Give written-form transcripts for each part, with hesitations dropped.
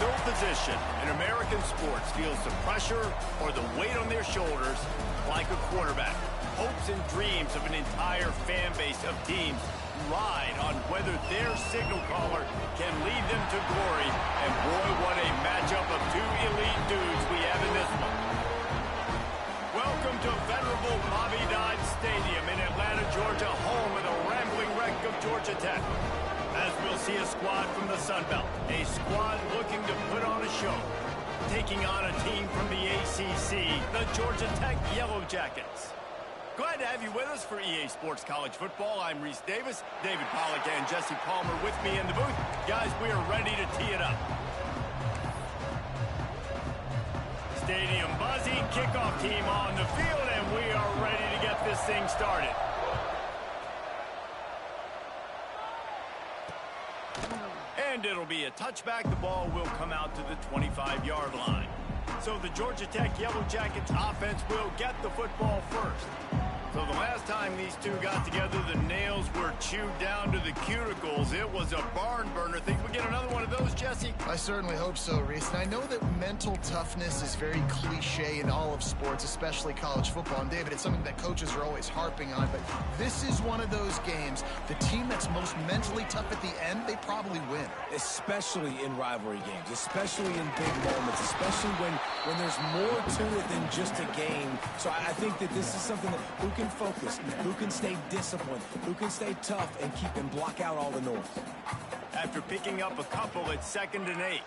No position in American sports feels the pressure or the weight on their shoulders like a quarterback. Hopes and dreams of an entire fan base of teams ride on whether their signal caller can lead them to glory. And boy, what a matchup of two elite dudes we have in this one. Welcome to venerable Bobby Dodd Stadium in Atlanta, Georgia, home of the rambling wreck of Georgia Tech. As we'll see a squad from the Sun Belt, a squad looking to put on a show, taking on a team from the ACC, the Georgia Tech Yellow Jackets. Glad to have you with us for EA Sports College Football. I'm Reese Davis, David Pollack and Jesse Palmer with me in the booth. Guys, we are ready to tee it up. Stadium buzzing, kickoff team on the field, and we are ready to get this thing started. And it'll be a touchback. The ball will come out to the 25-yard line. So the Georgia Tech Yellow Jackets offense will get the football first. So the last time these two got together, the nails were chewed down to the cuticles. It was a barn burner. Think we get another one of those, Jesse? I certainly hope so, Reese. And I know that mental toughness is very cliche in all of sports, especially college football. And David, it's something that coaches are always harping on. But this is one of those games, the team that's most mentally tough at the end, they probably win. Especially in rivalry games, especially in big moments, especially when there's more to it than just a game. So I think that this is something that who can focus, who can stay disciplined, who can stay tough and keep and block out all the noise. After picking up a couple, it's 2nd and 8.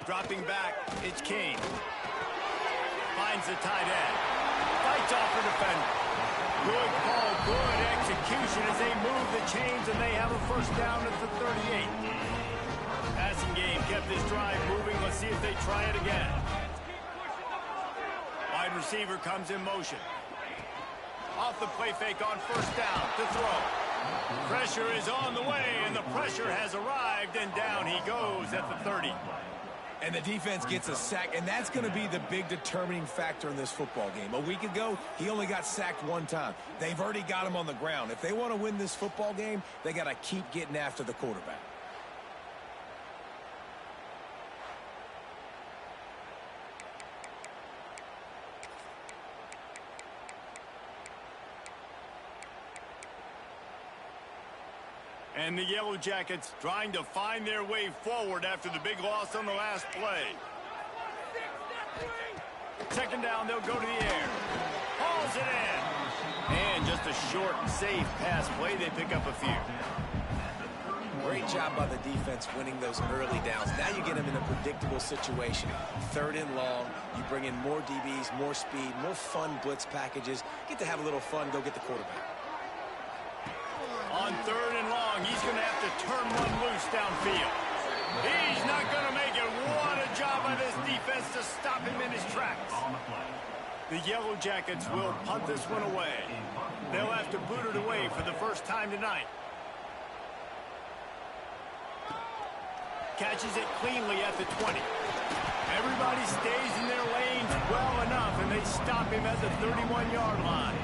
Dropping back, it's Kane. Finds the tight end. Fights off the defender. Good call, good execution as they move the chains and they have a first down at the 38. Passing game kept this drive moving. Let's see if they try it again. Wide receiver comes in motion. Off the play fake on first down to throw. Pressure is on the way, and the pressure has arrived, and down he goes at the 30. And the defense gets a sack, and that's going to be the big determining factor in this football game. A week ago, he only got sacked one time. They've already got him on the ground. If they want to win this football game, they got to keep getting after the quarterback. And the Yellow Jackets trying to find their way forward after the big loss on the last play. 2nd down, they'll go to the air. Hauls it in. And just a short, safe pass play. They pick up a few. Great job by the defense winning those early downs. Now you get them in a predictable situation. 3rd and long. You bring in more DBs, more speed, more fun blitz packages. Get to have a little fun. Go get the quarterback. On 3rd and long, he's going to have to turn one loose downfield. He's not going to make it. What a job by this defense to stop him in his tracks. The Yellow Jackets will punt this one away. They'll have to boot it away for the first time tonight. Catches it cleanly at the 20. Everybody stays in their lanes well enough, and they stop him at the 31-yard line.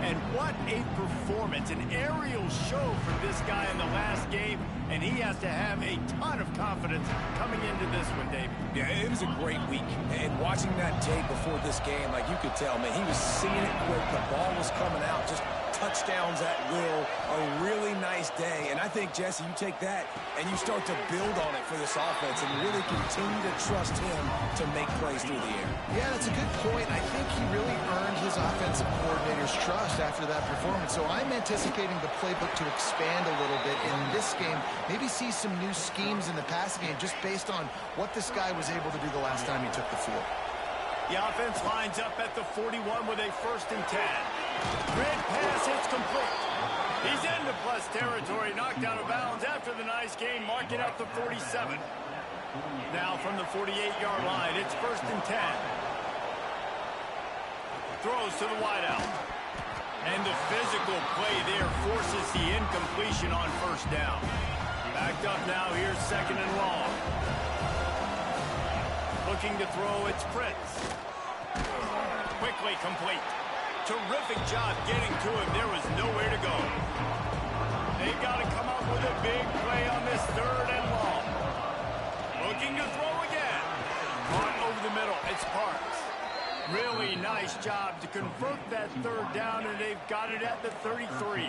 And what a performance, an aerial show from this guy in the last game, and he has to have a ton of confidence coming into this one, David. Yeah, it was a great week, and watching that tape before this game, like you could tell, man, he was seeing it quick, the ball was coming out, just touchdowns at will, a really nice day. And I think, Jesse, you take that and you start to build on it for this offense and really continue to trust him to make plays through the air. Yeah, that's a good point. I think he really earned his offensive coordinator's trust after that performance. So I'm anticipating the playbook to expand a little bit in this game, maybe see some new schemes in the passing game just based on what this guy was able to do the last time he took the field. The offense lines up at the 41 with a 1st and 10. Grid pass hits complete. He's into plus territory, knocked out of bounds after the nice game, marking out the 47. Now from the 48-yard line, it's 1st and 10. Throws to the wideout. And the physical play there forces the incompletion on 1st down. Backed up now, here's 2nd and long. Looking to throw, it's Prince. Quickly complete. Terrific job getting to him. There was nowhere to go. They've got to come up with a big play on this 3rd and long. Looking to throw again. Caught over the middle. It's Parks. Really nice job to convert that 3rd down, and they've got it at the 33.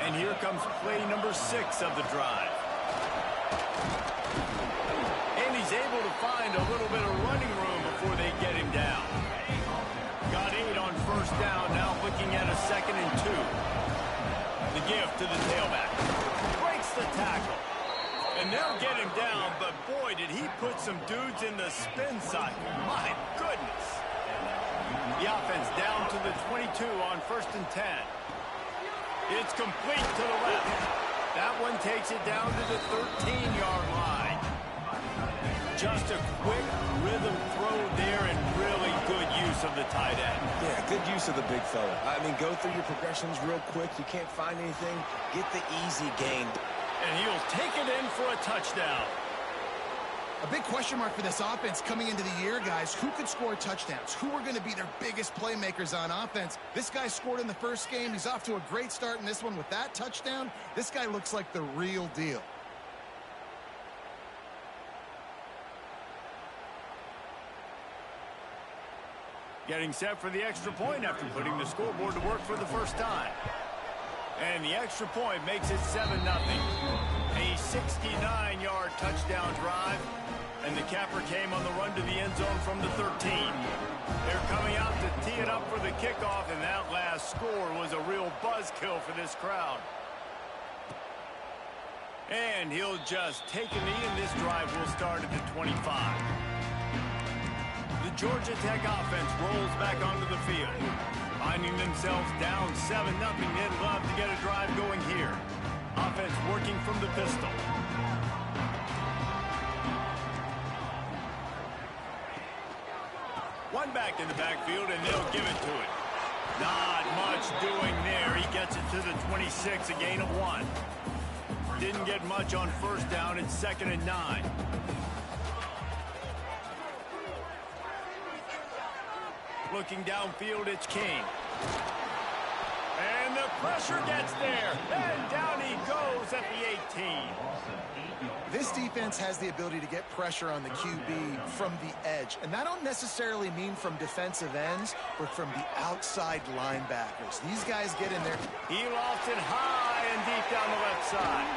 And here comes play number 6 of the drive. And he's able to find a little bit of running room before they get him down. Got 8 on 1st down, now looking at a 2nd and 2. The give to the tailback. Breaks the tackle. And they'll get him down, but boy, did he put some dudes in the spin cycle. My goodness. The offense down to the 22 on 1st and 10. It's complete to the left. That one takes it down to the 13-yard line. Just a quick rhythm throw there and really good use of the tight end. Yeah, good use of the big fella. I mean, go through your progressions real quick. You can't find anything. Get the easy gain. And he'll take it in for a touchdown. A big question mark for this offense coming into the year, guys. Who could score touchdowns? Who are going to be their biggest playmakers on offense? This guy scored in the first game. He's off to a great start in this one with that touchdown. This guy looks like the real deal. Getting set for the extra point after putting the scoreboard to work for the first time. And the extra point makes it 7-0. A 69-yard touchdown drive. And the capper came on the run to the end zone from the 13. They're coming out to tee it up for the kickoff, and that last score was a real buzzkill for this crowd. And he'll just take a knee, and this drive will start at the 25. The Georgia Tech offense rolls back onto the field. Finding themselves down 7-0, they'd love to get a drive going here. Offense working from the pistol. One back in the backfield, and they'll give it to it. Not much doing there. He gets it to the 26, a gain of 1. Didn't get much on 1st down. It's 2nd and 9. Looking downfield, it's King. And the pressure gets there. And down he goes at the 18. This defense has the ability to get pressure on the QB from the edge. And that don't necessarily mean from defensive ends, but from the outside linebackers. These guys get in there. He lofts it high and deep down the left side.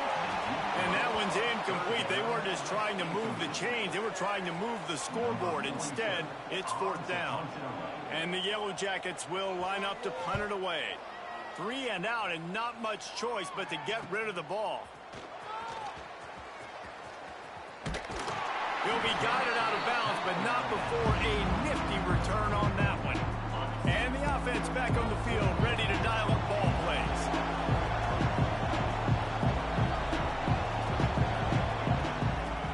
And that one's incomplete. They weren't just trying to move the chains. They were trying to move the scoreboard. Instead, it's 4th down. And the Yellow Jackets will line up to punt it away. 3 and out, and not much choice but to get rid of the ball. He'll be guided out of bounds, but not before a nifty return on that one. And the offense back on the field, ready to dial up ball plays.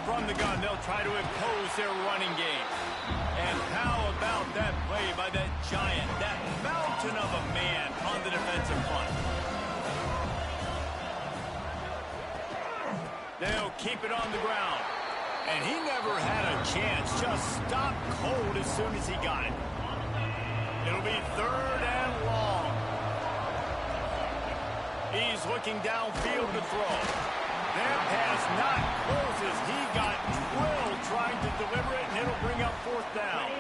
From the gun, they'll try to impose their running game. And how about that play by that giant, that mountain of a man on the defensive front? They'll keep it on the ground. And he never had a chance. Just stopped cold as soon as he got it. It'll be 3rd and long. He's looking downfield to throw. That pass not closes. He got drilled trying to deliver it, and it'll bring up 4th down.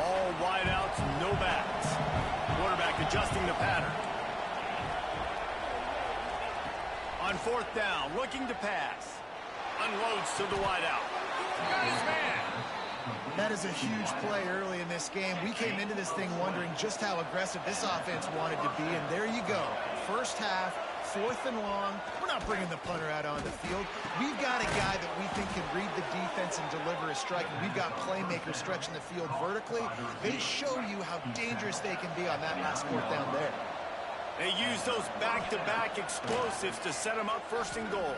All wideouts, no backs. Quarterback adjusting the pattern. On 4th down, looking to pass. Unloads to the wideout. Got his man. That is a huge play early in this game. We came into this thing wondering just how aggressive this offense wanted to be, and there you go. First half, 4th and long. We're not bringing the punter out on the field. We've got a guy that we think can read the defense and deliver a strike, and we've got playmakers stretching the field vertically. They show you how dangerous they can be on that last 4th down there. They use those back-to-back explosives to set them up 1st and goal.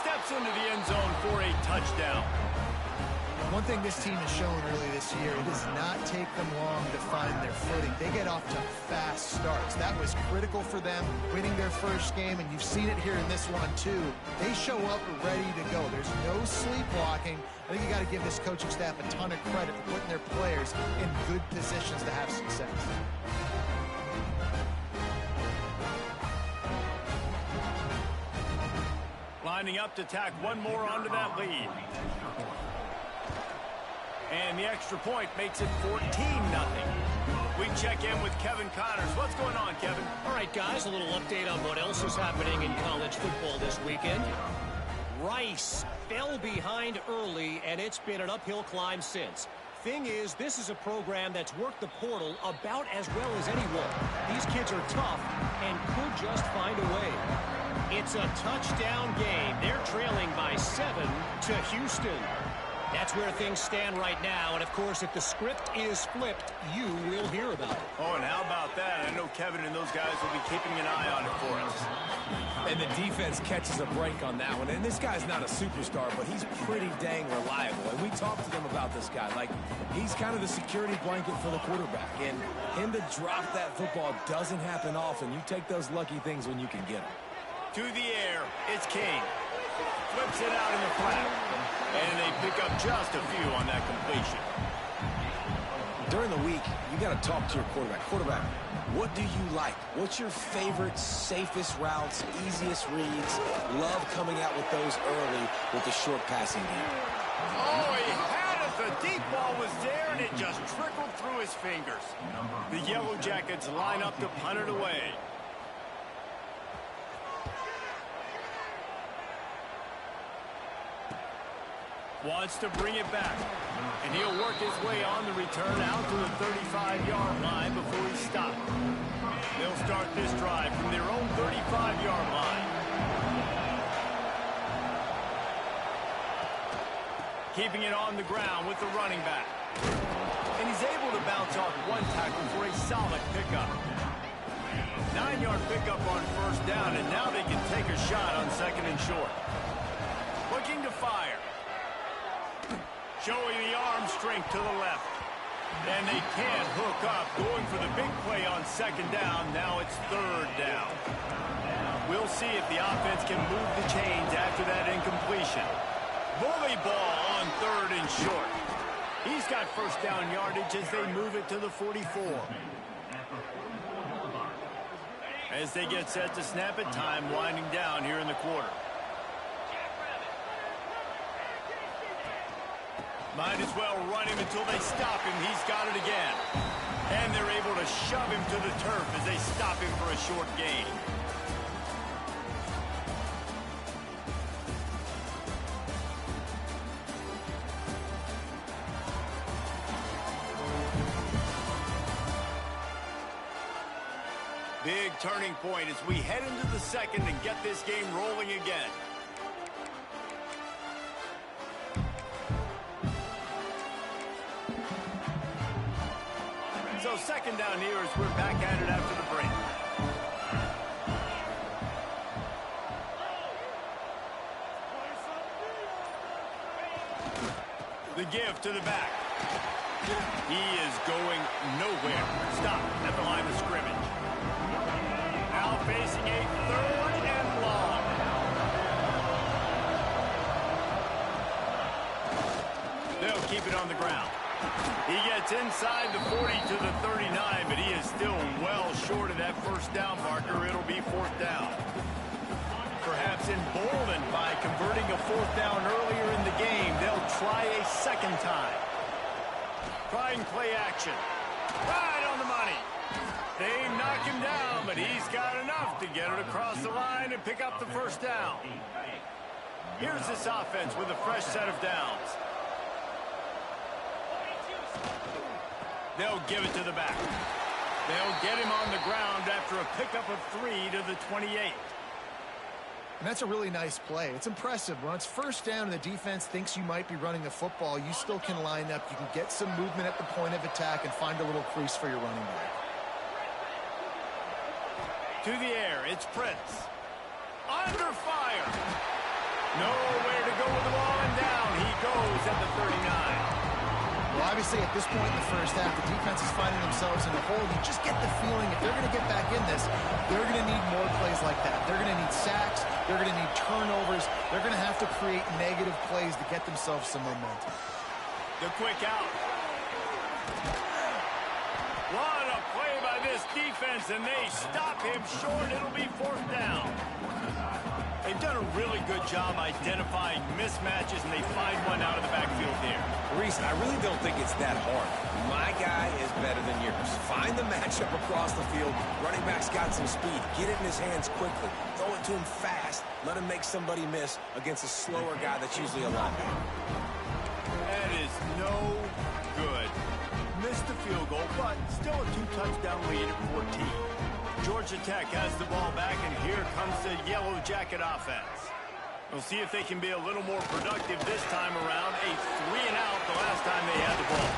Steps into the end zone for a touchdown. One thing this team has shown early this year, it does not take them long to find their footing. They get off to fast starts. That was critical for them, winning their first game, and you've seen it here in this one too. They show up ready to go. There's no sleepwalking. I think you got to give this coaching staff a ton of credit for putting their players in good positions to have success. lining up to tack one more onto that lead. And the extra point makes it 14-0. We check in with Kevin Connors. What's going on, Kevin? All right, guys, a little update on what else is happening in college football this weekend. Rice fell behind early, and it's been an uphill climb since. Thing is, this is a program that's worked the portal about as well as anyone. These kids are tough and could just find a way. It's a touchdown game. They're trailing by 7 to Houston. That's where things stand right now, and of course, if the script is flipped, you will hear about it. Oh, and how about that? I know Kevin and those guys will be keeping an eye on it for us. And the defense catches a break on that one. And this guy's not a superstar, but he's pretty dang reliable. And we talked to them about this guy. Like, he's kind of the security blanket for the quarterback. And him to drop that football doesn't happen often. You take those lucky things when you can get them. To the air, it's King. Flips it out in the flat. And they pick up just a few on that completion. During the week, you got to talk to your quarterback. Quarterback, what do you like? What's your favorite, safest routes, easiest reads? Love coming out with those early with the short passing game. Oh, he had it. The deep ball was there, and it just trickled through his fingers. The Yellow Jackets line up to punt it away. Wants to bring it back. And he'll work his way on the return out to the 35-yard line before he's stopped. They'll start this drive from their own 35-yard line. Keeping it on the ground with the running back. And he's able to bounce off one tackle for a solid pickup. 9-yard pickup on first down, and now they can take a shot on second and short. Looking to fire. Showing the arm strength to the left. And they can't hook up. Going for the big play on second down. Now it's third down. We'll see if the offense can move the chains after that incompletion. Bully ball on third and short. He's got first down yardage as they move it to the 44. As they get set to snap it, time winding down here in the quarter. Might as well run him until they stop him. He's got it again. And they're able to shove him to the turf as they stop him for a short gain. Big turning point as we head into the second and get this game rolling again. So second down here as we're back at it after the break. The give to the back. He is going nowhere. Stop at the line of scrimmage. Now facing a third and long. They'll keep it on the ground. He gets inside the 40 to the 39, but he is still well short of that first down marker. It'll be fourth down. Perhaps emboldened by converting a fourth down earlier in the game, they'll try a second time. Trying play action. Right on the money. They knock him down, but he's got enough to get it across the line and pick up the first down. Here's this offense with a fresh set of downs. They'll give it to the back. They'll get him on the ground after a pickup of 3 to the 28. And that's a really nice play. It's impressive. When it's first down and the defense thinks you might be running the football, you still can line up. You can get some movement at the point of attack and find a little crease for your running back. To the air, it's Prince. Under fire. Nowhere to go with the ball, and down he goes at the 39. Well, obviously, at this point in the first half, the defense is finding themselves in a hole. You just get the feeling if they're going to get back in this, they're going to need more plays like that. They're going to need sacks. They're going to need turnovers. They're going to have to create negative plays to get themselves some momentum. The quick out. What a play by this defense, and they stop him short. It'll be fourth down. They've done a really good job identifying mismatches, and they find one out of the backfield here. Reese, I really don't think it's that hard. My guy is better than yours. Find the matchup across the field. Running back's got some speed. Get it in his hands quickly. Throw it to him fast. Let him make somebody miss against a slower guy that's usually a linebacker. That is no good. Missed the field goal, but still a 2-touchdown lead at 14. Georgia Tech has the ball back, and here comes the Yellow Jacket offense. We'll see if they can be a little more productive this time around. A 3-and-out the last time they had the ball.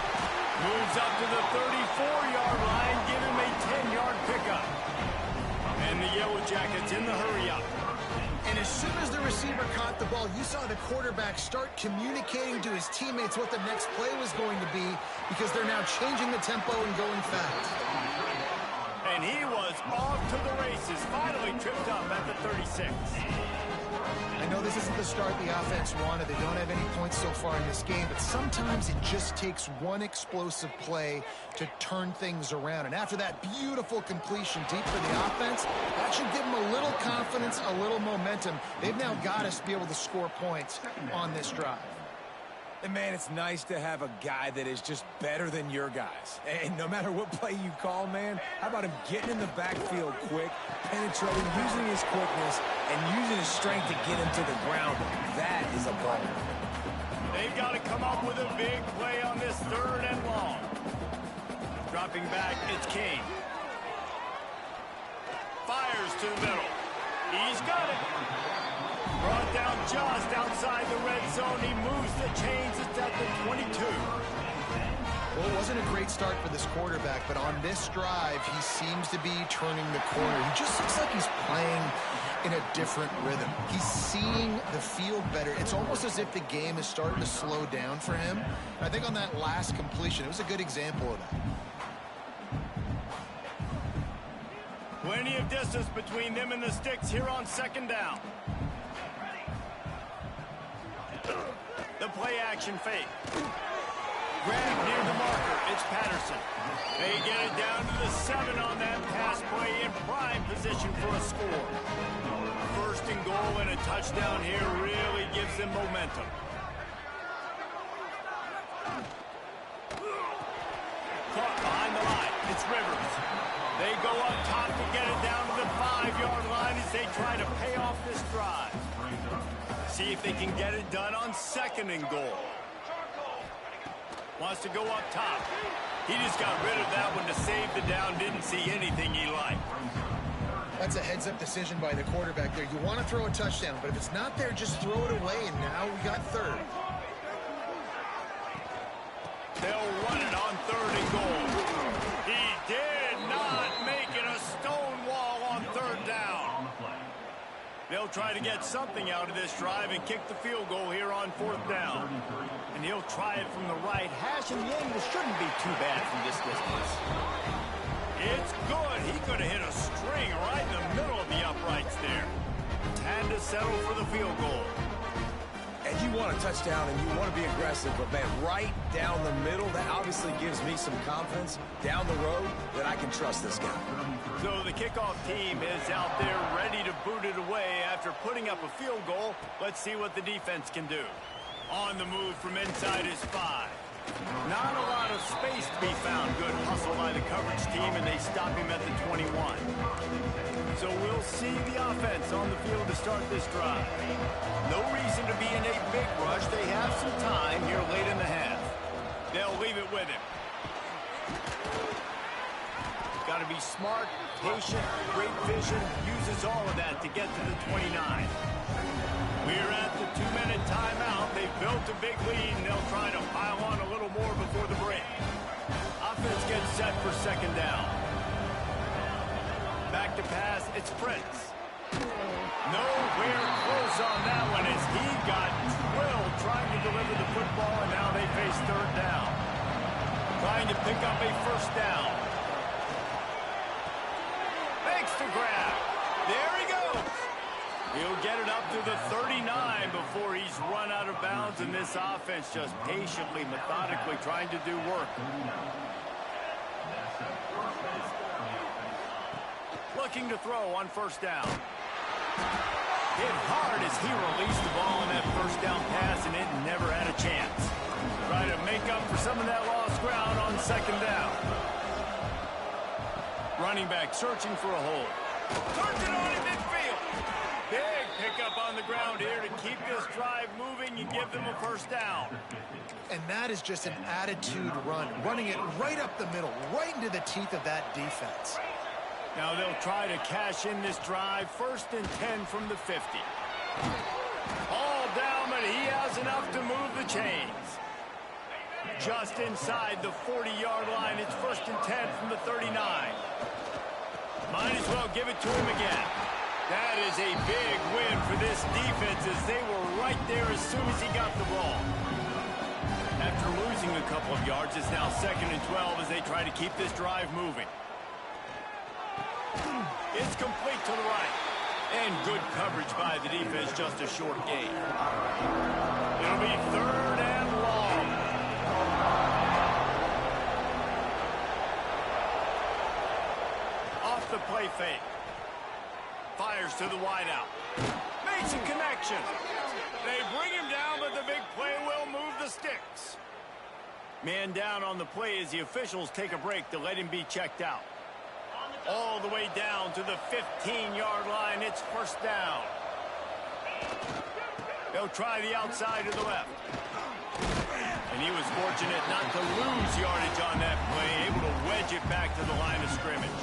Moves up to the 34-yard line, give him a 10-yard pickup. And the Yellow Jackets in the hurry-up. And as soon as the receiver caught the ball, you saw the quarterback start communicating to his teammates what the next play was going to be, because they're now changing the tempo and going fast. And he was off to the races, finally tripped up at the 36. I know this isn't the start the offense wanted. They don't have any points so far in this game, but sometimes it just takes one explosive play to turn things around. And after that beautiful completion deep for the offense, that should give them a little confidence, a little momentum. They've now got us to be able to score points on this drive. And, man, it's nice to have a guy that is just better than your guys. And no matter what play you call, man, how about him getting in the backfield quick, penetrating, using his quickness, and using his strength to get him to the ground. That is a ball. They've got to come up with a big play on this 3rd and long. Dropping back, it's Kane. Fires to the middle. He's got it. Brought down just outside the red zone. He moves the chains. It's at the 22. Well, it wasn't a great start for this quarterback, but on this drive, he seems to be turning the corner. He just looks like he's playing in a different rhythm. He's seeing the field better. It's almost as if the game is starting to slow down for him. And I think on that last completion, it was a good example of that. Plenty of distance between them and the sticks here on 2nd down. The play-action fake. Grab near the marker. It's Patterson. They get it down to the 7 on that pass play, in prime position for a score. 1st and goal and a touchdown here really gives them momentum. Caught behind the line. It's Rivers. They go up top to get it down to the 5-yard line as they try to pay off this drive. See if they can get it done on 2nd and goal. Wants to go up top. He just got rid of that one to save the down. Didn't see anything he liked. That's a heads-up decision by the quarterback there. You want to throw a touchdown, but if it's not there, just throw it away, and now we got 3rd. They'll run it on 3rd and goal. He did not make it a stone wall on 3rd down. They'll try to get something out of this drive and kick the field goal here on 4th down. And he'll try it from the right hash, and the angle shouldn't be too bad from this distance. It's good. He could have hit a string right in the middle of the uprights there. Had to settle for the field goal. And you want a touchdown and you want to be aggressive, but, man, right down the middle, that obviously gives me some confidence down the road that I can trust this guy. So the kickoff team is out there ready to boot it away after putting up a field goal. Let's see what the defense can do. On the move from inside his 5. Not a lot of space to be found. Good hustle by the coverage team, and they stop him at the 21. So we'll see the offense on the field to start this drive. No reason to be in a big rush. They have some time here late in the half. They'll leave it with him. Got to be smart, patient, great vision. Uses all of that to get to the 29. We're at the 2-minute timeout. They've built a big lead, and they'll try to pile on a little more before the break. Offense gets set for 2nd down. Back to pass, it's Prince. Nowhere close on that one as he got drilled trying to deliver the football, and now they face 3rd down. Trying to pick up a 1st down. Makes the grab. There he goes. He'll get it up to the 39 before he's run out of bounds, and this offense just patiently, methodically trying to do work. Looking to throw on 1st down. Hit hard He released the ball on that first down pass, and it never had a chance. Try to make up for some of that lost ground on second down. Running back searching for a hole. Turns it on in midfield. Big pickup on the ground here to keep this drive moving and give them a first down. And that is just an attitude run, running it right up the middle, right into the teeth of that defense. Now they'll try to cash in this drive. 1st and 10 from the 50. All down, but he has enough to move the chains. Just inside the 40-yard line. It's 1st and 10 from the 39. Might as well give it to him again. That is a big win for this defense as they were right there as soon as he got the ball. After losing a couple of yards, it's now 2nd and 12 as they try to keep this drive moving. It's complete to the right. And good coverage by the defense, just a short gain. It'll be 3rd and long. Off the play fake. Fires to the wideout. Makes a connection. They bring him down, but the big play will move the sticks. Man down on the play as the officials take a break to let him be checked out. All the way down to the 15-yard line. It's 1st down. They'll try the outside to the left. And he was fortunate not to lose yardage on that play, able to wedge it back to the line of scrimmage.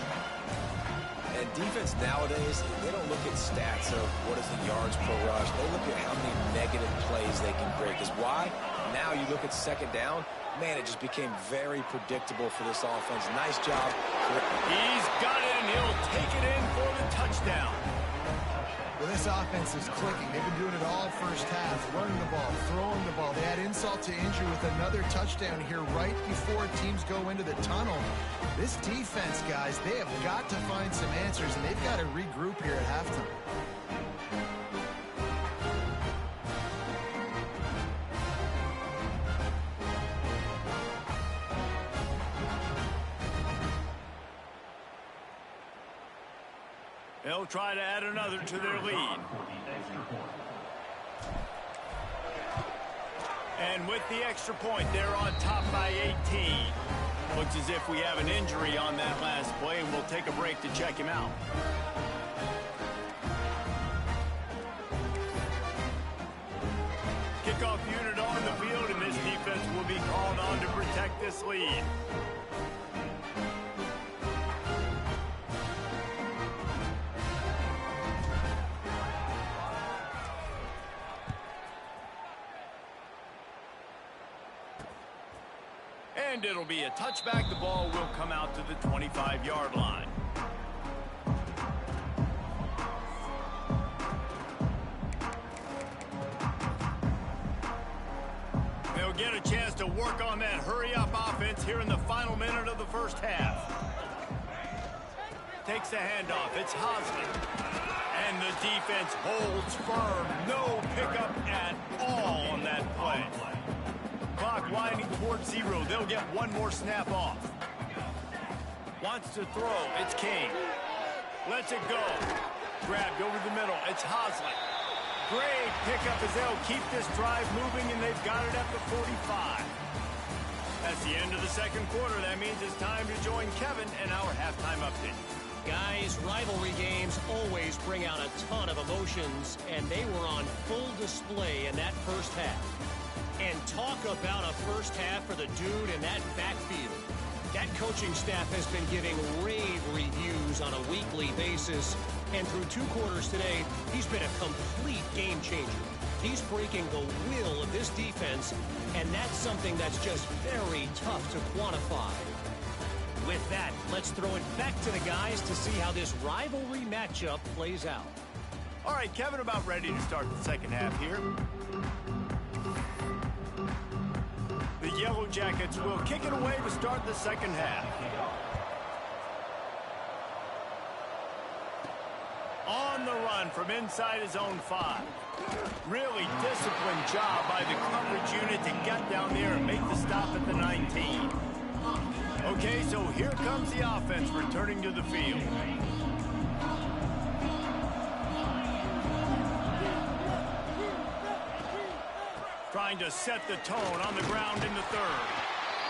And defense nowadays, they don't look at stats of what is the yards per rush. They look at how many negative plays they can create. Because why? Now you look at 2nd down, man, it just became very predictable for this offense. Nice job. He's got it, and he'll take it in for the touchdown. Well, this offense is clicking. They've been doing it all first half, running the ball, throwing the ball. They had insult to injury with another touchdown here right before teams go into the tunnel. This defense, guys, they have got to find some answers, and they've got to regroup here at halftime. They'll try to add another to their lead. And with the extra point, they're on top by 18. Looks as if we have an injury on that last play, and we'll take a break to check him out. Kickoff unit on the field, and this defense will be called on to protect this lead. And it'll be a touchback. The ball will come out to the 25-yard line. They'll get a chance to work on that hurry-up offense here in the final minute of the first half. Takes the handoff. It's Hosley. And the defense holds firm. No pickup at all on that play. Clock winding towards 0. They'll get one more snap off. Wants to throw. It's King. Lets it go. Grabbed over the middle. It's Hosley. Great pickup as they'll keep this drive moving, and they've got it at the 45. That's the end of the second quarter. That means it's time to join Kevin and our halftime update. Guys, rivalry games always bring out a ton of emotions, and they were on full display in that first half. And talk about a first half for the dude in that backfield. That coaching staff has been giving rave reviews on a weekly basis. And through 2 quarters today, he's been a complete game changer. He's breaking the will of this defense, and that's something that's just very tough to quantify. With that, let's throw it back to the guys to see how this rivalry matchup plays out. All right, Kevin, about ready to start the second half here. The Yellow Jackets will kick it away to start the second half. On the run from inside his own 5. Really disciplined job by the coverage unit to get down there and make the stop at the 19. Okay, so here comes the offense returning to the field. trying to set the tone on the ground in the third.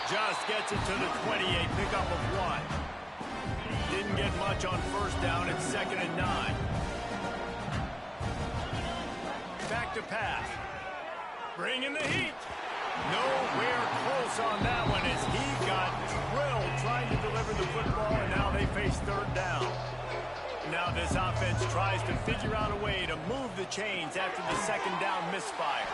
Just gets it to the 28, pickup of 1. Didn't get much on first down. It's 2nd and 9. Back to pass. Bringing the heat. Nowhere close on that one as he got drilled trying to deliver the football, and now they face 3rd down. Now this offense tries to figure out a way to move the chains after the 2nd down misfire.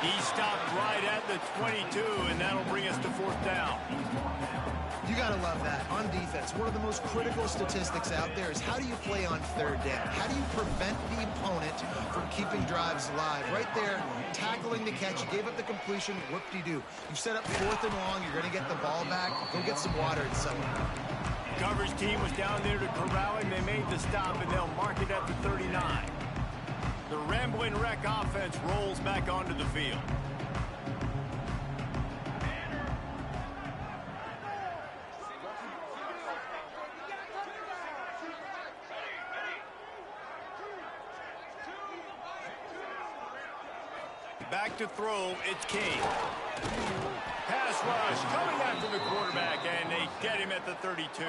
He stopped right at the 22, and that'll bring us to 4th down. You got to love that. On defense, one of the most critical statistics out there is how do you play on 3rd down? How do you prevent the opponent from keeping drives alive? Right there, tackling the catch. You gave up the completion. Whoop-de-doo. You set up 4th and long. You're going to get the ball back. Go get some water and something. Coverage team was down there to corral him. They made the stop, and they'll mark it at the 39. The Ramblin' Wreck offense rolls back onto the field. Back to throw, it's King. Pass rush coming after the quarterback, and they get him at the 32.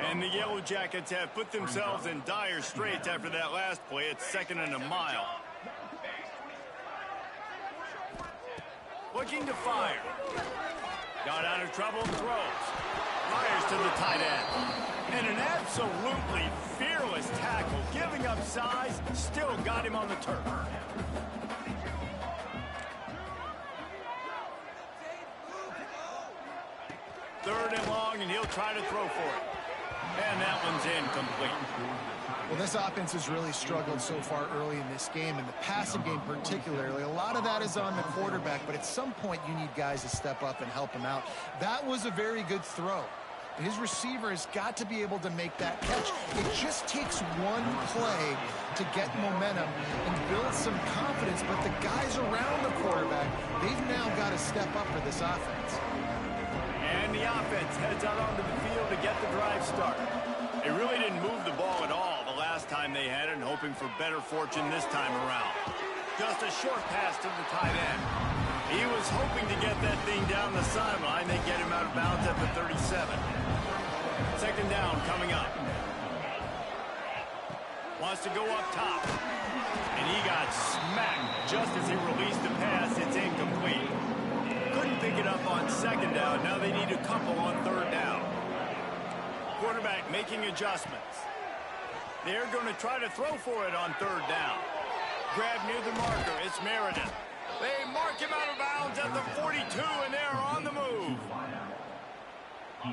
And the Yellow Jackets have put themselves in dire straits after that last play. It's 2nd and a mile. Looking to fire. Got out of trouble, throws. Fires to the tight end. And an absolutely fearless tackle, giving up size, still got him on the turf. 3rd and long, and he'll try to throw for it. And that one's incomplete. Well, this offense has really struggled so far early in this game, and the passing game particularly. A lot of that is on the quarterback, but at some point you need guys to step up and help him out. That was a very good throw. His receiver has got to be able to make that catch. It just takes one play to get momentum and build some confidence, but the guys around the quarterback, they've now got to step up for this offense. And the offense heads out onto the field to get the drive started. They really didn't move the ball at all the last time they had it, and hoping for better fortune this time around. Just a short pass to the tight end. He was hoping to get that thing down the sideline. They get him out of bounds at the 37. 2nd down coming up. Wants to go up top. And he got smacked just as he released the pass. It's incomplete. Couldn't pick it up on 2nd down. Now they need a couple on 3rd down. Quarterback making adjustments. They're going to try to throw for it on 3rd down. Grab near the marker. It's Meredith. They mark him out of bounds at the 42, and they're on the move.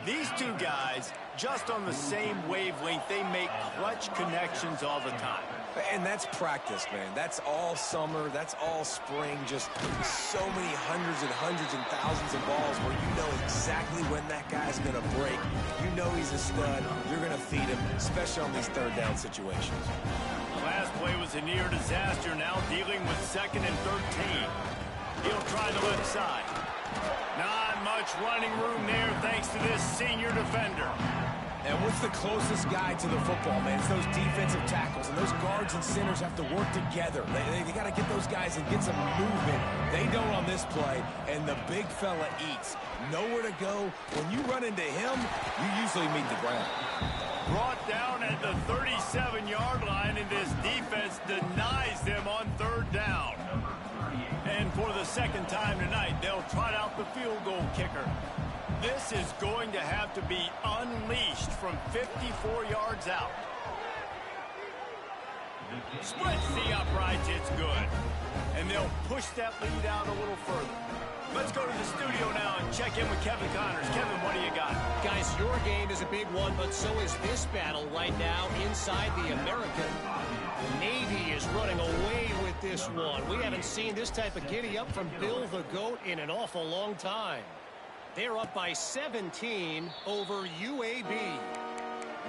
These two guys, just on the same wavelength, they make clutch connections all the time. And that's practice, man. That's all summer. That's all spring. Just so many hundreds and thousands of balls where you know exactly when that guy's going to break. You know he's a stud. You're going to feed him, especially on these 3rd down situations. Last play was a near disaster, now dealing with 2nd and 13. He'll try the left side. Not much running room there thanks to this senior defender. And what's the closest guy to the football, man? It's those defensive tackles, and those guards and centers have to work together. They got to get those guys and get some movement. They don't on this play, and the big fella eats. Nowhere to go. When you run into him, you usually meet the ground. Brought down at the 37-yard line, and this defense denies them on 3rd down. And for the 2nd time tonight, they'll trot out the field goal kicker. This is going to have to be unleashed from 54 yards out. Splits the uprights, it's good. And they'll push that lead out a little further. Let's go to the studio now and check in with Kevin Connors. Kevin, what do you got? Guys, your game is a big one, but so is this battle right now inside the American. Navy is running away with this one. We haven't seen this type of giddy up from Bill the Goat in an awful long time. They're up by 17 over UAB.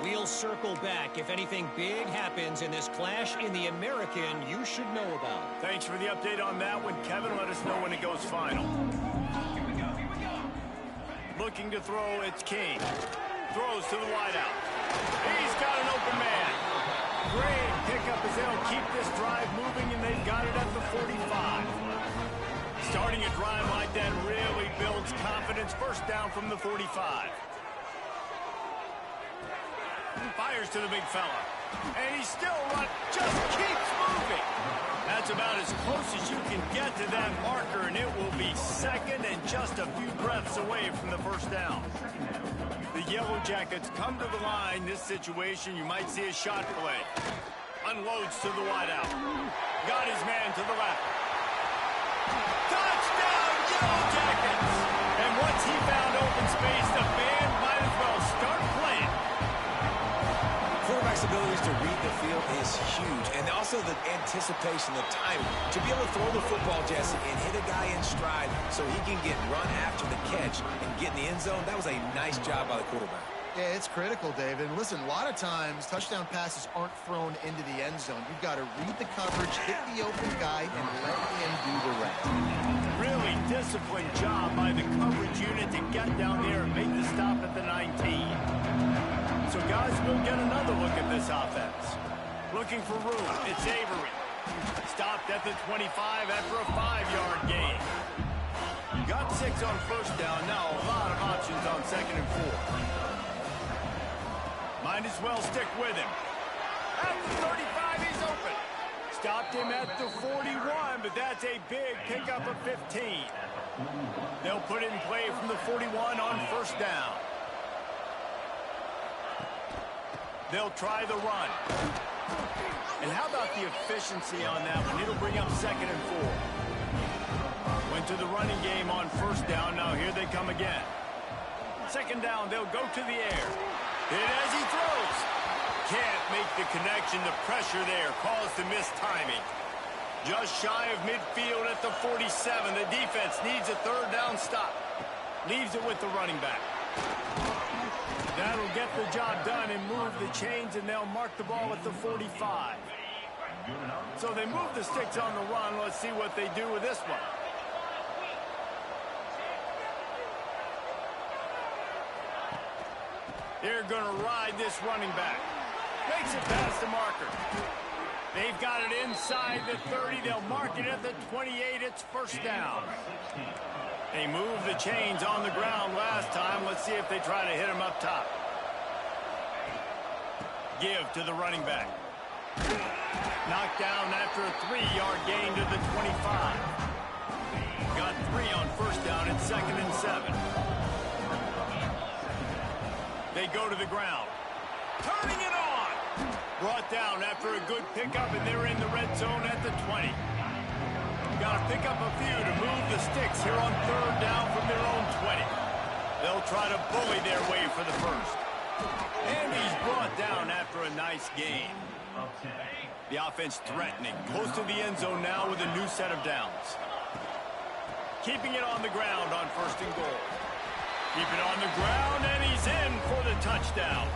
We'll circle back. If anything big happens in this clash in the American, you should know about. Thanks for the update on that one, Kevin. Let us know when it goes final. Looking to throw, it's King. Throws to the wideout. He's got an open man. Great pickup as they'll keep this drive moving, and they've got it at the 45. Starting a drive like that really builds confidence. First down from the 45. Fires to the big fella. And he still just keeps moving. That's about as close as you can get to that marker, and it will be second and just a few breaths away from the first down. The Yellow Jackets come to the line. This situation, you might see a shot play. Unloads to the wideout. Got his man to the left. Touchdown, Yellow Jackets! And once he found open space, the band might as well start playing. Quarterback's abilities to read the field is huge, and also the anticipation, the timing. To be able to throw the football, Jesse, and hit a guy in stride so he can get run after the catch and get in the end zone, that was a nice job by the quarterback. Yeah, it's critical, David. And listen, a lot of times touchdown passes aren't thrown into the end zone. You've got to read the coverage, hit the open guy, and let him do the rest. Really disciplined job by the coverage unit to get down there and make the stop at the 19. So guys, we'll get another look at this offense. Looking for room, it's Avery. Stopped at the 25 after a 5-yard gain. Got 6 on first down, now a lot of options on second and 4. Might as well stick with him. At the 35, he's open. Stopped him at the 41, but that's a big pickup of 15. They'll put it in play from the 41 on first down. They'll try the run. And how about the efficiency on that one? It'll bring up second and 4. Went to the running game on first down. Now here they come again. Second down, they'll go to the air. Hit as he throws. Can't make the connection. The pressure there caused the missed timing. Just shy of midfield at the 47. The defense needs a third down stop. Leaves it with the running back. That'll get the job done and move the chains, and they'll mark the ball at the 45. So they move the sticks on the run. Let's see what they do with this one. They're going to ride this running back. Makes it past the marker. They've got it inside the 30. They'll mark it at the 28. It's first down. They moved the chains on the ground last time. Let's see if they try to hit him up top. Give to the running back. Knocked down after a 3-yard gain to the 25. Got 3 on first down. It's second and 7. They go to the ground. Turning it on. Brought down after a good pickup, and they're in the red zone at the 20. Got to pick up a few to move the sticks here on third down from their own 20. They'll try to bully their way for the first. And he's brought down after a nice gain. The offense threatening. Close to the end zone now with a new set of downs. Keeping it on the ground on first and goal. Keep it on the ground, and he's in for the touchdown.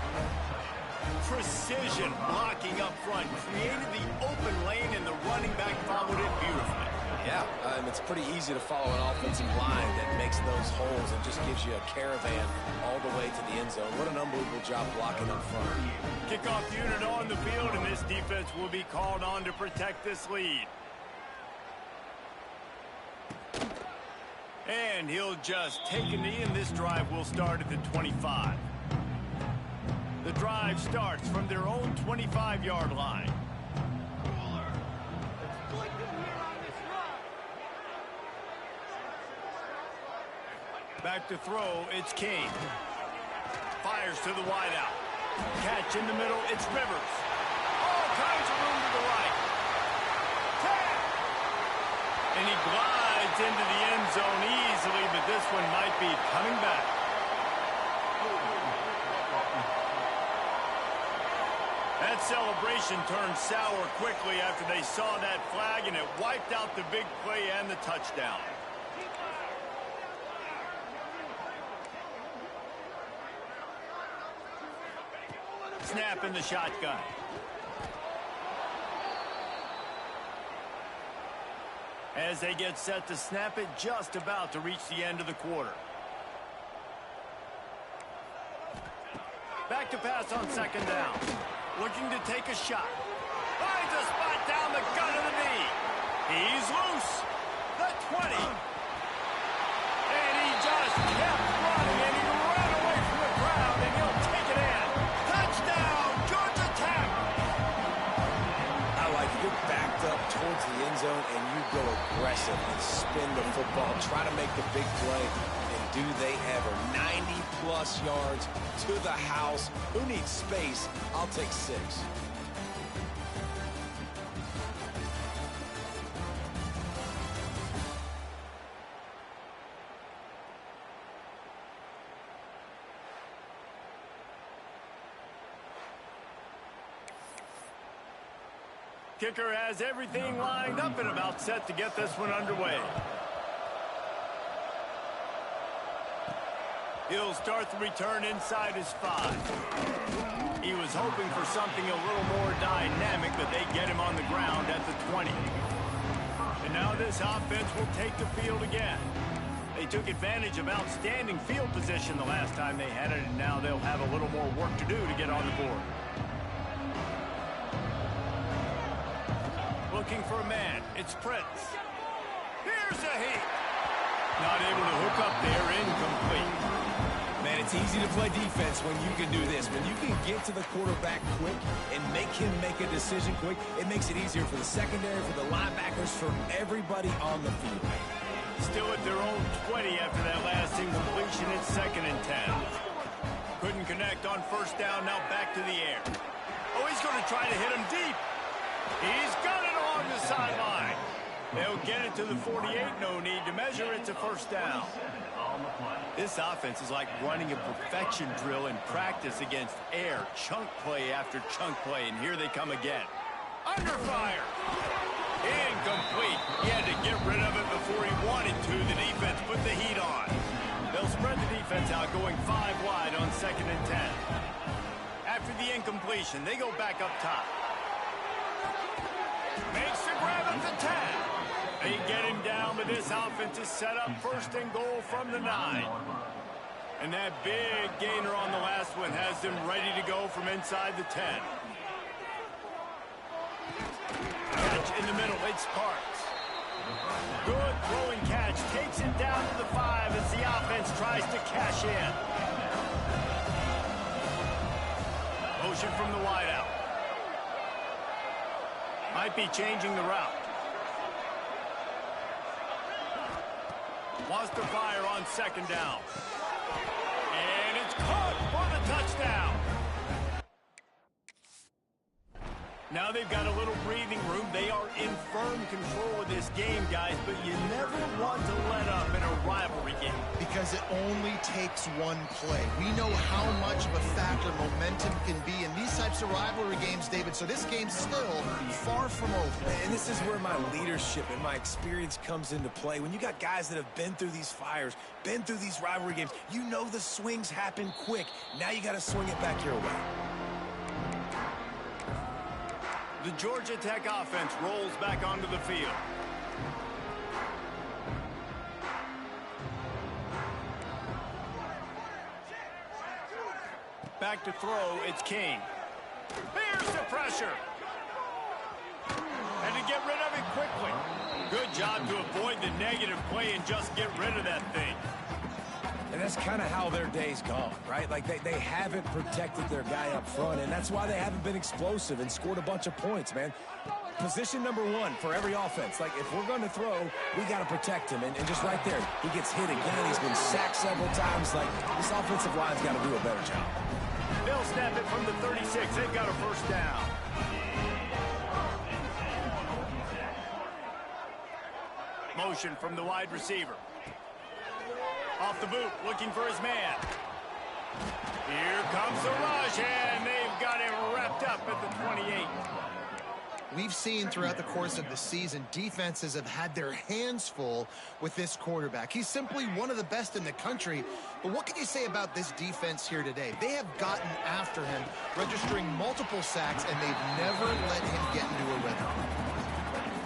Precision blocking up front. Created the open lane, and the running back followed it beautifully. Yeah, it's pretty easy to follow an offensive line that makes those holes and just gives you a caravan all the way to the end zone. What an unbelievable job blocking up front. Kickoff unit on the field, and this defense will be called on to protect this lead. And he'll just take a knee, and this drive will start at the 25. The drive starts from their own 25-yard line. Back to throw, it's King. Fires to the wideout. Catch in the middle, it's Rivers. All kinds of room to the right. Tap! And he glides into the end zone easily, but this one might be coming back. That celebration turned sour quickly after they saw that flag, and it wiped out the big play and the touchdown. Snap in the shotgun. As they get set to snap it, just about to reach the end of the quarter. Back to pass on second down. Looking to take a shot. Finds a spot down the gut of the knee. He's loose. The 20. up towards the end zone and you go aggressive and spin the football, try to make the big play, and do they ever. 90-plus yards to the house. Who needs space? I'll take 6. Kicker has everything lined up and about set to get this one underway. He'll start the return inside his 5. He was hoping for something a little more dynamic, but they get him on the ground at the 20. And now this offense will take the field again. They took advantage of outstanding field position the last time they had it, and now they'll have a little more work to do to get on the board. Looking for a man. It's Prince. Here's a heat. Not able to hook up there. Incomplete. Man, it's easy to play defense when you can do this. When you can get to the quarterback quick and make him make a decision quick, it makes it easier for the secondary, for the linebackers, for everybody on the field. Still at their own 20 after that last incompletion. It's 2nd and 10. Couldn't connect on first down. Now back to the air. Oh, he's going to try to hit him deep. He's got it along the sideline. They'll get it to the 48. No need to measure. It's a first down. This offense is like running a perfection drill in practice against air. Chunk play after chunk play, and here they come again. Under fire. Incomplete. He had to get rid of it before he wanted to. The defense put the heat on. They'll spread the defense out, going 5 wide on 2nd and 10. After the incompletion, they go back up top. Makes the grab at the 10. They get him down, but this offense is set up 1st and goal from the 9. And that big gainer on the last one has them ready to go from inside the 10. Catch in the middle, it's Parks. Good throwing catch, takes it down to the 5 as the offense tries to cash in. Motion from the wideout. Might be changing the route. Wants to fire on 2nd down. And it's caught for the touchdown. Now they've got a little breathing room. They are in firm control of this game, guys, but you never want to let up in a rivalry game. Because it only takes one play. We know how much of a factor momentum can be in these types of rivalry games, David, so this game's still far from over. And this is where my leadership and my experience comes into play. When you got guys that have been through these fires, been through these rivalry games, you know the swings happen quick. Now you got to swing it back your way. The Georgia Tech offense rolls back onto the field. Back to throw, it's King. There's the pressure. And to get rid of it quickly. Good job to avoid the negative play and just get rid of that thing. And that's kind of how their day's gone, right? Like they haven't protected their guy up front, and that's why they haven't been explosive and scored a bunch of points, man. Position number 1 for every offense. Like, if we're going to throw, we got to protect him. And just right there, he gets hit again. He's been sacked several times. Like, this offensive line's got to do a better job. They'll snap it from the 36. They've got a first down. Motion from the wide receiver. Off the boot, looking for his man. Here comes the rush, and they've got him wrapped up at the 28. We've seen throughout the course of the season, defenses have had their hands full with this quarterback. He's simply one of the best in the country. But what can you say about this defense here today? They have gotten after him, registering multiple sacks, and they've never let him get into a rhythm.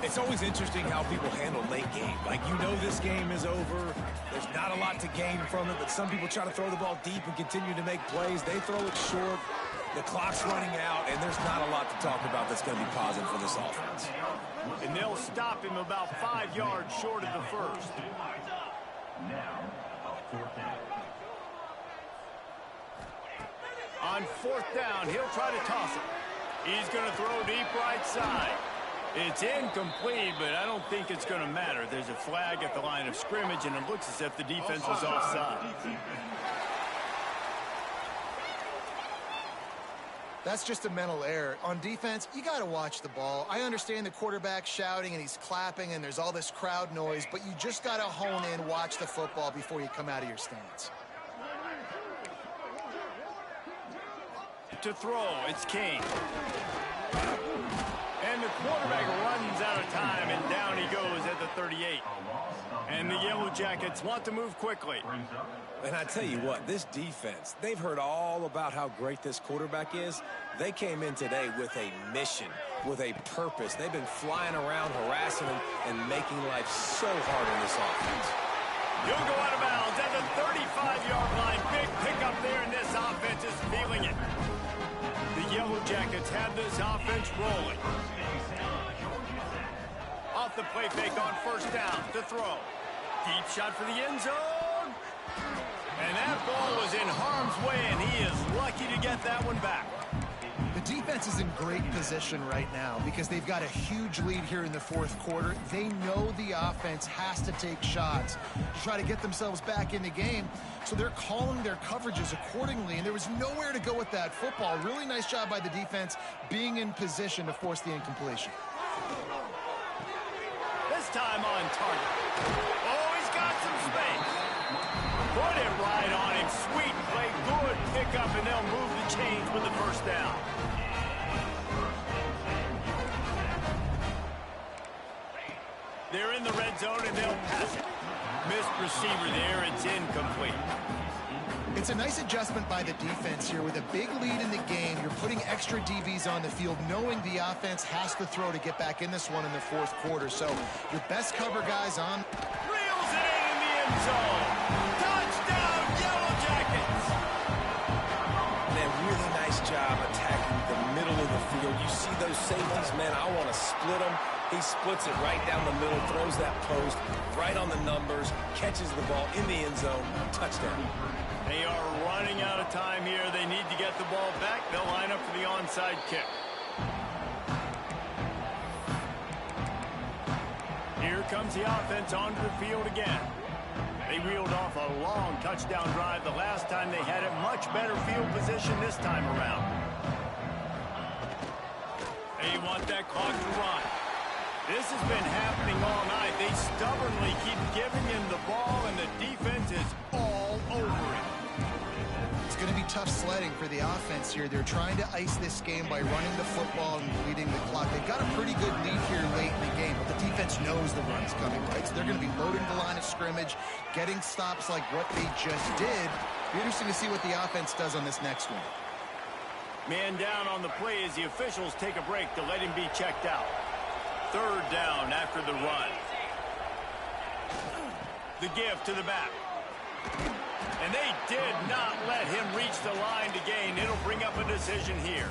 It's always interesting how people handle late game. Like, you know this game is over. There's not a lot to gain from it, but some people try to throw the ball deep and continue to make plays. They throw it short. The clock's running out, and there's not a lot to talk about that's going to be positive for this offense. And they'll stop him about 5 yards short of the first. On 4th down, he'll try to toss it. He's going to throw deep right side. It's incomplete, but I don't think it's going to matter. There's a flag at the line of scrimmage, and it looks as if the defense was offside. That's just a mental error. On defense, you got to watch the ball. I understand the quarterback shouting and he's clapping and there's all this crowd noise, but you just got to hone in, watch the football before you come out of your stance. To throw, it's Kane. And the quarterback runs out of time, and down he goes at the 38. And the Yellow Jackets want to move quickly. And I tell you what, this defense, they've heard all about how great this quarterback is. They came in today with a mission, with a purpose. They've been flying around, harassing him, and making life so hard on this offense. He'll go out of bounds at the 35-yard line. Big pickup there, and this offense is feeling it. The Yellow Jackets have this offense rolling. Off the play fake on first down to throw. Deep shot for the end zone. And that ball was in harm's way, and he is lucky to get that one back. The defense is in great position right now because they've got a huge lead here in the fourth quarter. They know the offense has to take shots to try to get themselves back in the game, so they're calling their coverages accordingly, and there was nowhere to go with that football. Really nice job by the defense being in position to force the incompletion. This time on target. Oh, he's got some space. Put it right on him. Sweet play, good pickup, and they'll move the chains with the first down. They're in the red zone, and they'll pass it. Missed receiver there. It's incomplete. It's a nice adjustment by the defense here. With a big lead in the game, you're putting extra DBs on the field, knowing the offense has to throw to get back in this one in the fourth quarter. So your best cover guys on. Reels it in the end zone. Touchdown, Yellow Jackets. Man, really nice job attacking the middle of the field. You see those safeties, man, I want to split them. He splits it right down the middle, throws that post right on the numbers, catches the ball in the end zone, touchdown. They are running out of time here. They need to get the ball back. They'll line up for the onside kick. Here comes the offense onto the field again. They reeled off a long touchdown drive the last time they had it. Much better field position this time around. They want that clock to run. This has been happening all night. They stubbornly keep giving him the ball, and the defense is all over it. It's going to be tough sledding for the offense here. They're trying to ice this game by running the football and bleeding the clock. They've got a pretty good lead here late in the game, but the defense knows the run's coming, right? So they're going to be loading the line of scrimmage, getting stops like what they just did. Be interesting to see what the offense does on this next one. Man down on the play as the officials take a break to let him be checked out. Third down after the run. The give to the back. And they did not let him reach the line to gain. It'll bring up a decision here.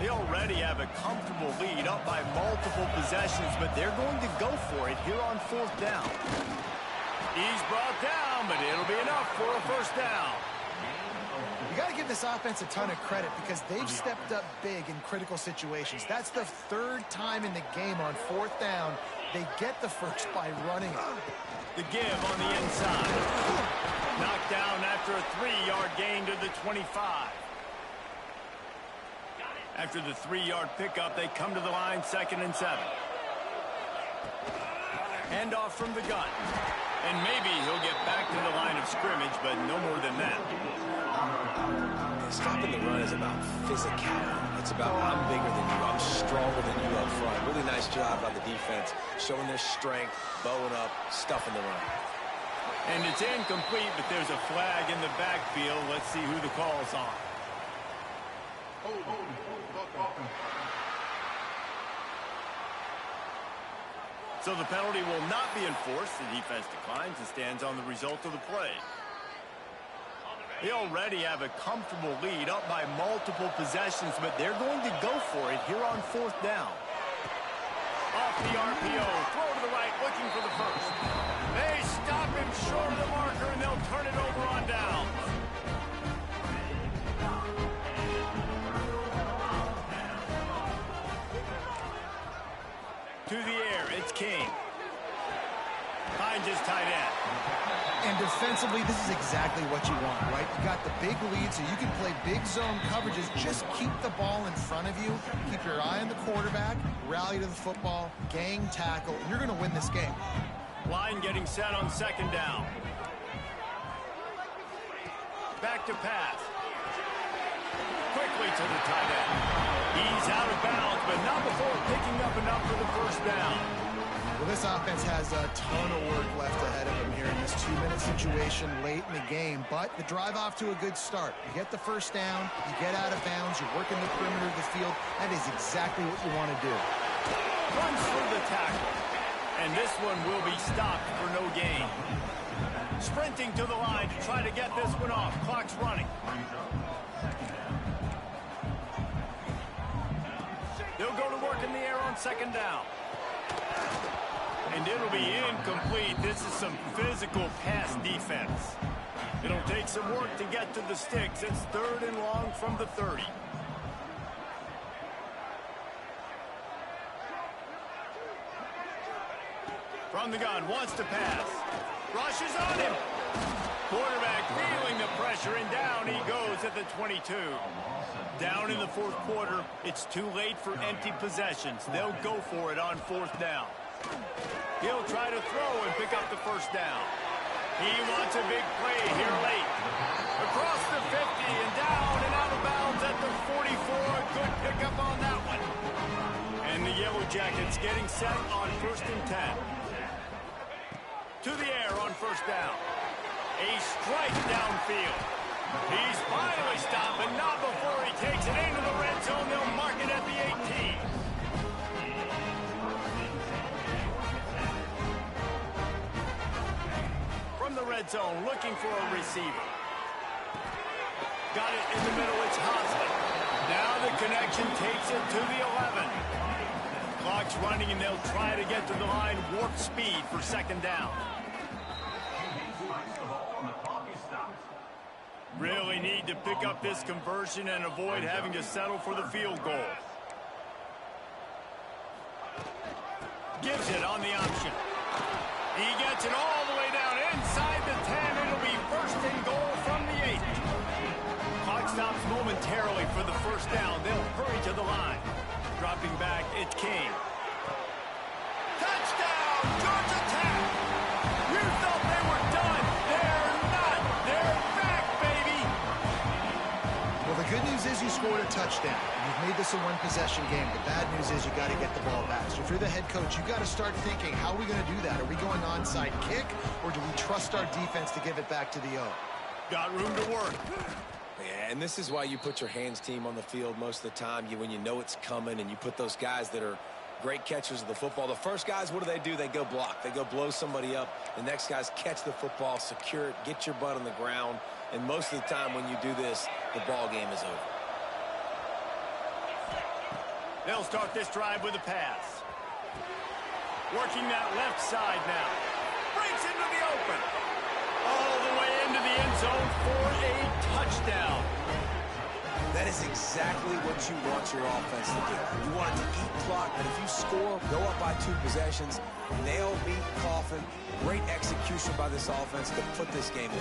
They already have a comfortable lead up by multiple possessions, but they're going to go for it here on fourth down. He's brought down, but it'll be enough for a first down. You got to give this offense a ton of credit because they've stepped up big in critical situations. That's the third time in the game on fourth down. They get the first by running it. The give on the inside. Knocked down after a 3-yard gain to the 25. After the 3-yard pickup, they come to the line 2nd and 7. Handoff from the gun. And maybe he'll get back to the line of scrimmage, but no more than that. Stopping the run is about physicality. It's about I'm bigger than you, I'm stronger than you up front. Really nice job by the defense, showing their strength, bowing up, stuffing the run. And it's incomplete, but there's a flag in the backfield. Let's see who the call's on. So the penalty will not be enforced. The defense declines and stands on the result of the play. They already have a comfortable lead up by multiple possessions, but they're going to go for it here on fourth down. Off the RPO, throw to the right, looking for the first. They stop him short of the marker, and they'll turn it over on down. To the air, it's King. Finds his tight end. And defensively, this is exactly what you want, right? You got the big lead, so you can play big zone coverages. Just keep the ball in front of you. Keep your eye on the quarterback. Rally to the football. Gang tackle. You're going to win this game. Line getting set on second down. Back to pass. Quickly to the tight end. He's out of bounds, but not before picking up enough for the first down. Well, this offense has a ton of work left ahead of them here in this 2-minute situation late in the game, but the drive off to a good start. You get the first down, you get out of bounds, you're working the perimeter of the field. That is exactly what you want to do. Runs through the tackle, and this one will be stopped for no gain. Sprinting to the line to try to get this one off. Clock's running. They'll go to work in the air on second down. And it'll be incomplete. This is some physical pass defense. It'll take some work to get to the sticks. It's 3rd and long from the 30. From the gun, wants to pass. Rushes on him. Quarterback feeling the pressure, and down he goes at the 22. Down in the 4th quarter, it's too late for empty possessions. They'll go for it on 4th down. He'll try to throw and pick up the first down. He wants a big play here late. Across the 50 and down and out of bounds at the 44. Good pickup on that one. And the Yellow Jackets getting set on 1st and 10. To the air on 1st down. A strike downfield. He's finally stopped, but not before he takes it into the red zone. They'll mark it at the 18. From the red zone, looking for a receiver. Got it in the middle, it's Hoslet. Now the connection takes it to the 11. Clock's running, and they'll try to get to the line, warp speed for 2nd down. Really need to pick up this conversion and avoid having to settle for the field goal. Gives it on the option. He gets it all the way down inside the 10. It'll be 1st and goal from the 8. Clock stops momentarily for the first down. They'll hurry to the line. Dropping back, it's King. Touchdown, Georgia Tech! You thought they were done. They're not. They're back, baby! Well, the good news is you scored a touchdown. You've made this a one-possession game. The bad news is you got to get the ball back. So if you're the head coach, you got to start thinking, how are we going to do that? Are we going onside kick, or do we trust our defense to give it back to the O? Got room to work. Yeah, and this is why you put your hands team on the field most of the time. When you know it's coming, and you put those guys that are great catchers of the football. The first guys, what do? They go block. They go blow somebody up. The next guys catch the football, secure it, get your butt on the ground. And most of the time when you do this, the ball game is over. They'll start this drive with a pass. Working that left side now. Breaks into the open. All the way into the end zone for a touchdown. That is exactly what you want your offense to do. You want it to eat clock, but if you score, go up by 2 possessions, nail, beat, coffin. Great execution by this offense to put this game away.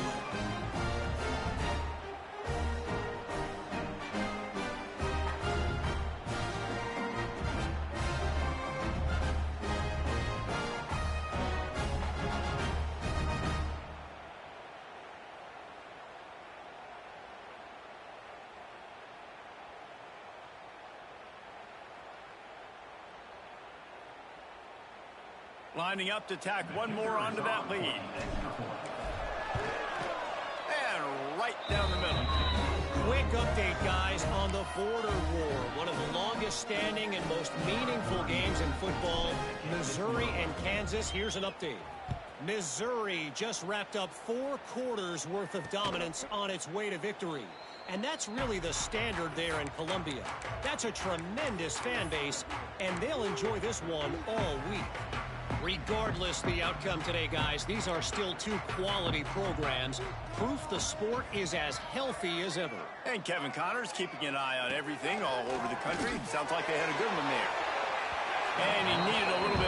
Lining up to tack one more onto that lead. And right down the middle. Quick update, guys, on the border war. One of the longest standing and most meaningful games in football. Missouri and Kansas. Here's an update. Missouri just wrapped up 4 quarters worth of dominance on its way to victory. And that's really the standard there in Columbia. That's a tremendous fan base, and they'll enjoy this one all week. Regardless the outcome today, guys, these are still 2 quality programs. Proof the sport is as healthy as ever. And Kevin Connors keeping an eye on everything all over the country. Sounds like they had a good one there. And he needed a little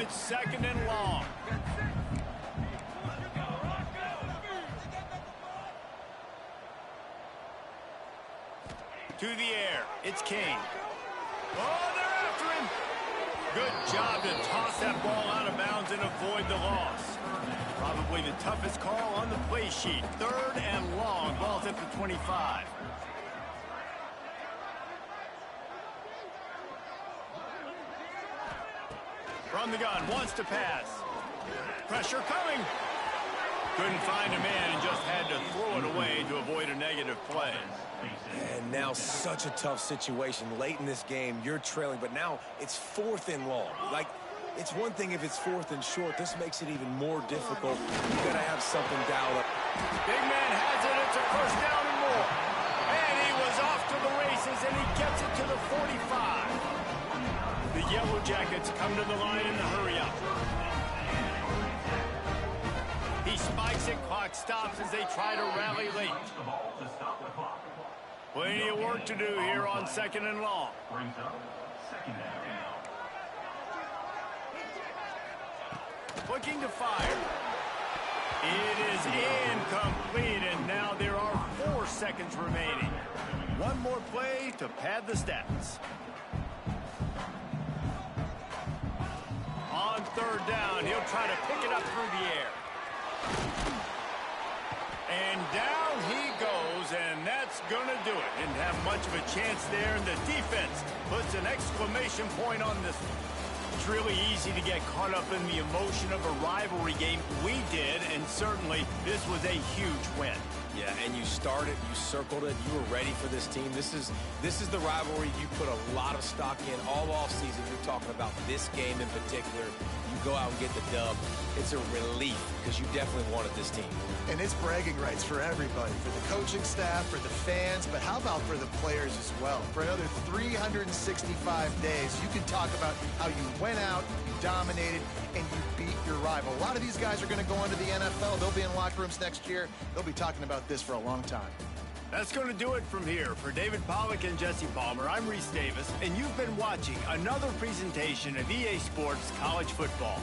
it's 2nd and long. To the air, it's Kane. Oh, they're after him. Good job to toss that ball out of bounds and avoid the loss. Probably the toughest call on the play sheet. 3rd and long, ball's at the 25. From the gun, wants to pass. Pressure coming. Couldn't find a man and just had to throw it away to avoid a negative play. And now such a tough situation. Late in this game, you're trailing, but now it's 4th and long. Like, it's one thing if it's 4th and short. This makes it even more difficult. You got to have something dialed up. Big man has it. It's a 1st down and more. And he was off to the races, and he gets it to the 45. The Yellow Jackets come to the line in the hurry-up. He spikes it, clock stops as they try to rally late. Plenty of work to do here on 2nd and long. Looking to fire. It is incomplete, and now there are 4 seconds remaining. One more play to pad the stats. On 3rd down, he'll try to pick it up through the air. And down he goes, and that's going to do it. Didn't have much of a chance there, and the defense puts an exclamation point on this one. It's really easy to get caught up in the emotion of a rivalry game. We did, and certainly this was a huge win. Yeah, and you started, you circled it, you were ready for this team. This is the rivalry you put a lot of stock in all offseason. You're talking about this game in particular. You go out and get the dub. It's a relief because you definitely wanted this team. And it's bragging rights for everybody, for the coaching staff, for the fans, but how about for the players as well? For another 365 days, you can talk about how you went out, you dominated, and you beat your rival. A lot of these guys are going to go into the NFL. They'll be in locker rooms next year. They'll be talking about this for a long time. That's going to do it from here. For David Pollack and Jesse Palmer, I'm Reese Davis, and you've been watching another presentation of EA Sports College Football.